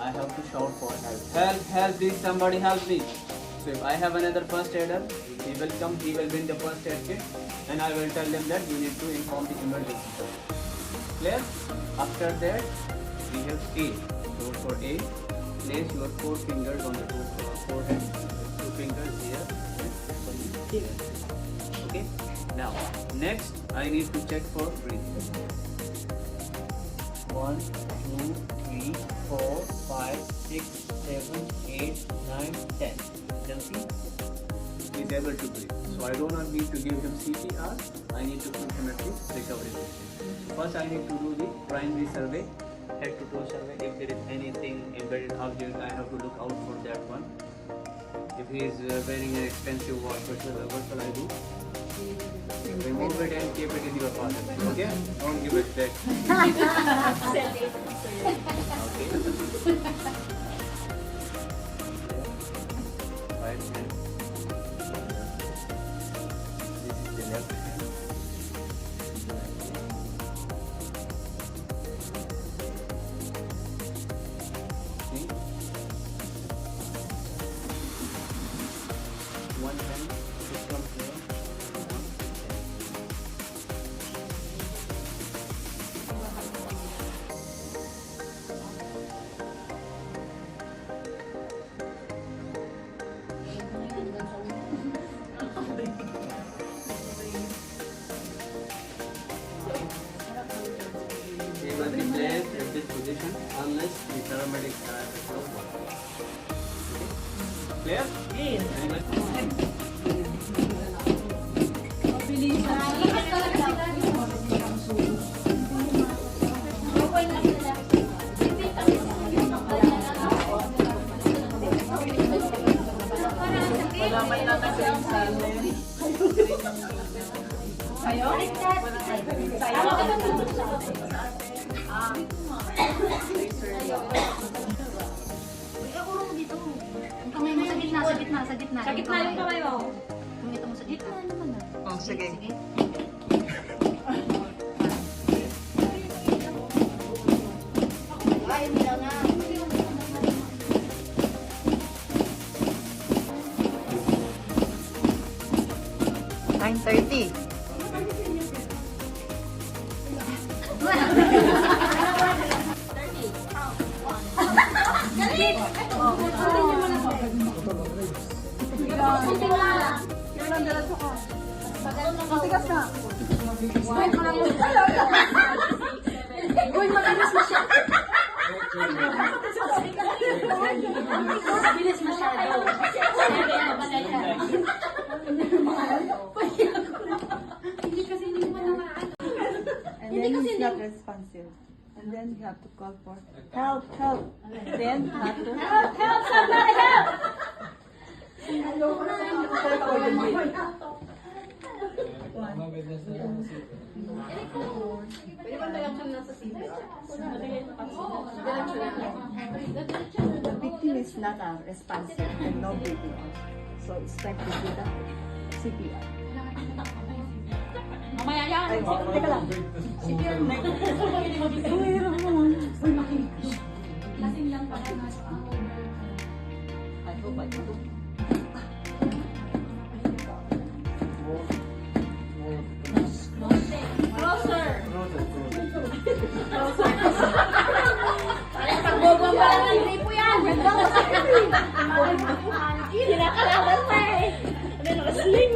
I have to shout for help. Help, help, please somebody help me. So if I have another first aider, he will come, he will bring the first aid kit and I will tell them that you need to inform the emergency. Clear? After that, we have A. So for A, place your 4 fingers on the forehead, 2 fingers here and here. Okay? Now, next I need to check for breathing. 1, 2, 3, 4, 5, 6, 7, 8, 9, 10. Jansi is able to breathe. So I do not need to give him CPR. I need to put him at the recovery position. First I need to do the primary survey, head to toe survey. If there is anything embedded object, I have to look out for that one. If he is wearing an expensive watch, what shall I do? Remove it and keep it in your pocket. Okay? Don't give it back. Okay. Right hand. This is the left hand. See? One hand should come here. They will be placed at this position unless the paramedics are at the floor. Okay? Clear? Yes. Very much. Sa gitna yung kamay mo. Kumita mo sa gitna naman na. Oh, sige. Ay, nila nga. 9:30. Uy, mabilis na siya. Mabilis masyado. Hindi kasi hindi mo naman. And then he's not responsive. And then you have to call for help, help. Then you have to Help! Somebody help! The victim is not responsive and no breathing. So it's time to do the CPR. Mamaya yan. Ay, teka lang. CPR na. Mahirap naman. Uy, makinig. Lasing lang pala na sa I hope I do. Closer! Parang pagbobong pa lang ng gripo yan! Kinakalaban pa eh! Ano yung nakasling?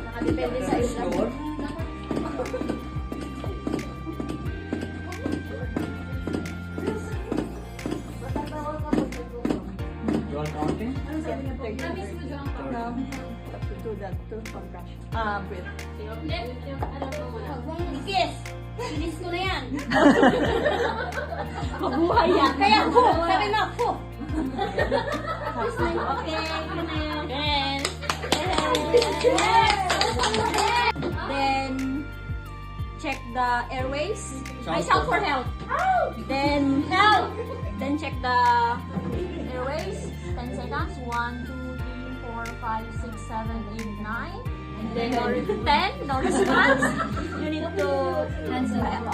Nakadepende sa isla. You are counting? To do that, to concussion. Breath. Ikis! Inis ko na yan! Mabuhay yan! Kaya po! Sabi na po! Okay, yun na yan. Then, check the airways. I sound for help. Then, help! Then check the airways. 10 seconds. 1, 2, 3, 4, 5, 6, 7, 8, 9. Then no 10, no response. You need to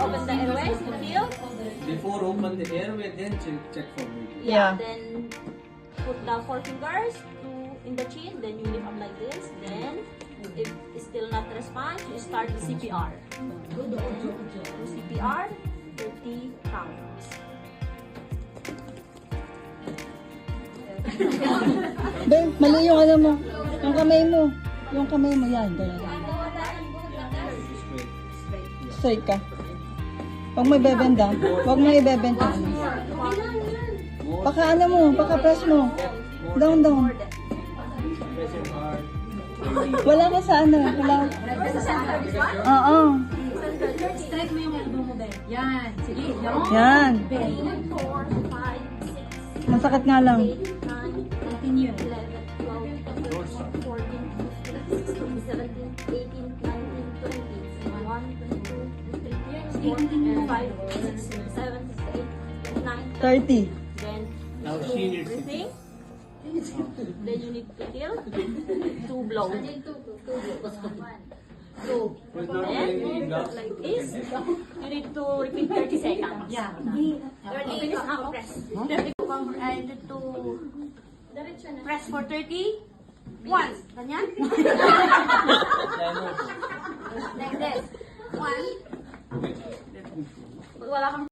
open the airways to feel. Before open the airway, then check for breathing. Yeah. Then put the 4 fingers in the chin. Then you lift up like this. Then if it's still not response, you start the CPR. Do CPR 30 counts. Ben, mali yung ano mo. Yung kamay mo. Yung kamay mo yan. Ganyan. Straight. Straight ka. Huwag mo ibebenda. Huwag mo ibebenda. Baka ano mo, baka press mo. Down, down. Pressure hard. Wala ka sa ano. Wala. Oo. Straight mo yung elbow mo, Ben. Yan. Sige. Yan. 3, 4, 5, 6, Masakit nga lang. 8, 9, 10, 11, 12, 14, 15, 16, 17, 18, 19, 20, 1, 2, 3, 4, 5, 6, 7, 8, 9, 30. then Now do senior breathing. Then you need to feel 2 blows. 2. With not Then, any gloves. like this, you need to repeat 30 seconds. Yeah. Finish now, press. I need to press for 30. Once. Ganyan. Like this. 1. Wala kang